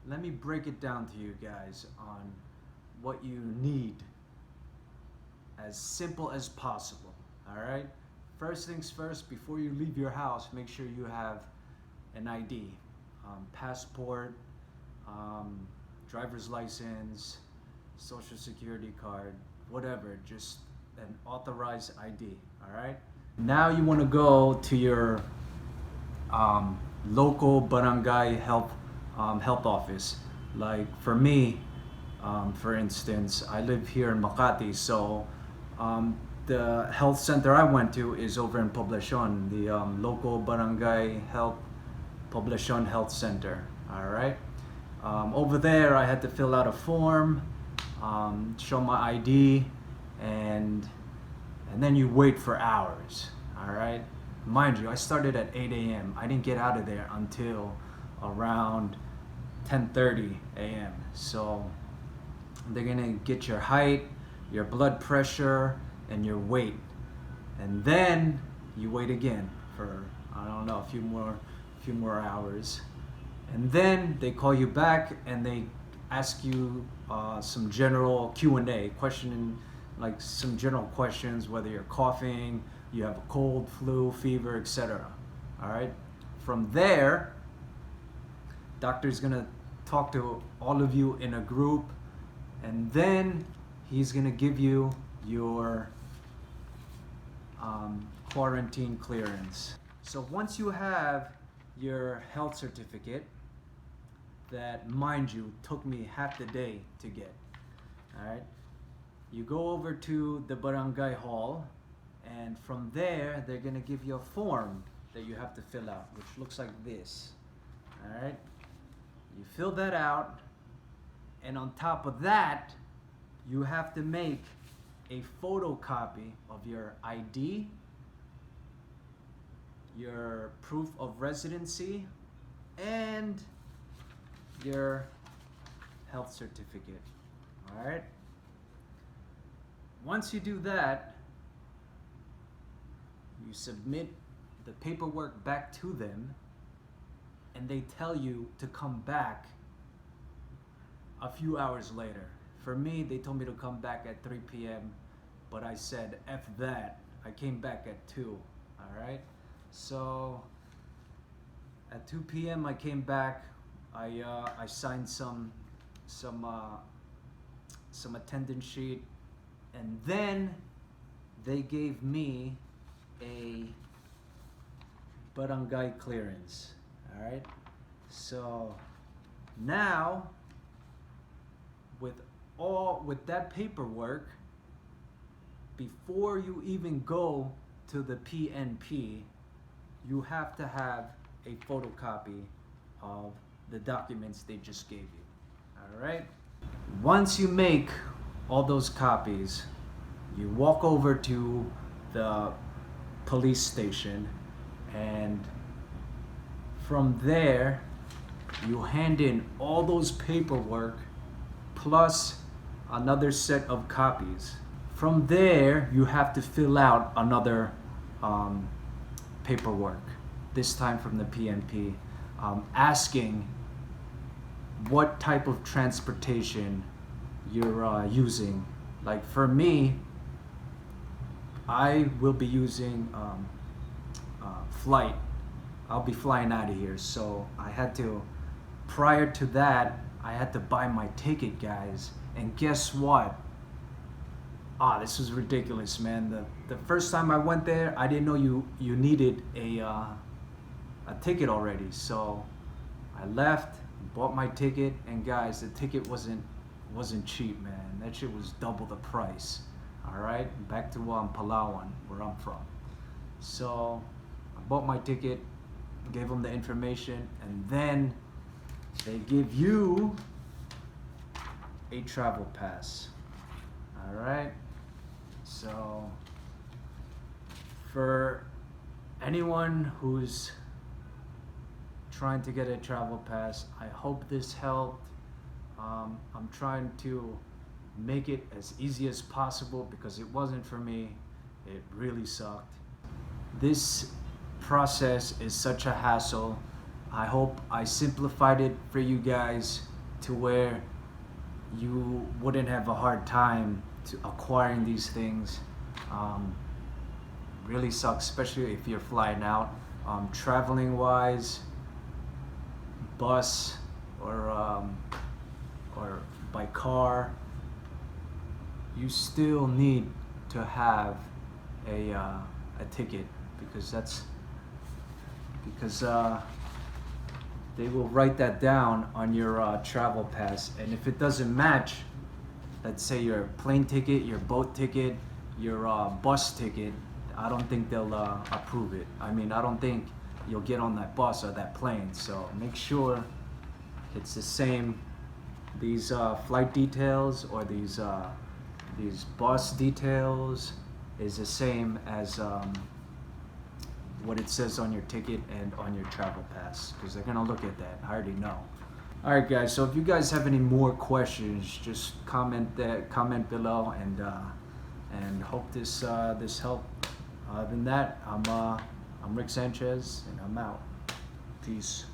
let me break it down to you guys on what you need, as simple as possible. All right. First things first, before you leave your house, make sure you have an ID, passport, um, driver's license, social security card, whatever, just an authorized ID. All right. Now you want to go to your local barangay health office. Like for me, for instance, I live here in Makati, so the health center I went to is over in Poblacion, the local barangay Poblacion Health Center. All right. Over there, I had to fill out a form, show my ID, and then you wait for hours. All right. Mind you, I started at 8 a.m. I didn't get out of there until around 10:30 a.m. So they're gonna get your height, your blood pressure, and your weight, and then you wait again for, I don't know, a few more hours, and then they call you back and they ask you some general Q&A questioning, like some general questions, whether you're coughing, you have a cold, flu, fever, etc. All right. From there, doctor's gonna talk to all of you in a group, and then he's gonna give you your quarantine clearance. So once you have your health certificate, that, mind you, took me half the day to get, all right, you go over to the barangay hall, and from there they're gonna give you a form that you have to fill out, which looks like this. All right, you fill that out, and on top of that, you have to make a photocopy of your ID, your proof of residency, and your health certificate. All right. Once you do that, you submit the paperwork back to them, and they tell you to come back a few hours later. For me, they told me to come back at 3 p.m., but I said, F that. I came back at 2, all right? So at 2 p.m. I came back. I signed some attendance sheet, and then they gave me a barangay clearance, all right? So now, with that paperwork, before you even go to the PNP, you have to have a photocopy of the documents they just gave you. All right? Once you make all those copies, you walk over to the police station, and from there, you hand in all those paperwork plus another set of copies. From there, you have to fill out another paperwork, this time from the PNP, asking what type of transportation you're using. Like for me, I will be using flight. I'll be flying out of here, so I had to, prior to that, I had to buy my ticket, guys. And guess what? This was ridiculous, man. The first time I went there, I didn't know you needed a ticket already. So I left, bought my ticket, and guys, the ticket wasn't cheap, man. That shit was double the price. All right, back to Palawan, where I'm from. So I bought my ticket, gave them the information, and then they give you a travel pass. All right. So for anyone who's trying to get a travel pass, I hope this helped. I'm trying to make it as easy as possible because it wasn't for me. It really sucked. This process is such a hassle. I hope I simplified it for you guys. to where you wouldn't have a hard time to acquiring these things. Really sucks, especially if you're flying out. Traveling wise, bus or by car, you still need to have a ticket, because they will write that down on your travel pass, and if it doesn't match, let's say your plane ticket, your boat ticket, your bus ticket, I don't think they'll approve it. I mean, I don't think you'll get on that bus or that plane. So make sure it's the same. These flight details or these bus details is the same as what it says on your ticket and on your travel pass, because they're gonna look at that. I already know. All right, guys. So if you guys have any more questions, just comment below, and hope this helped. Other than that, I'm Rick Sanchez, and I'm out. Peace.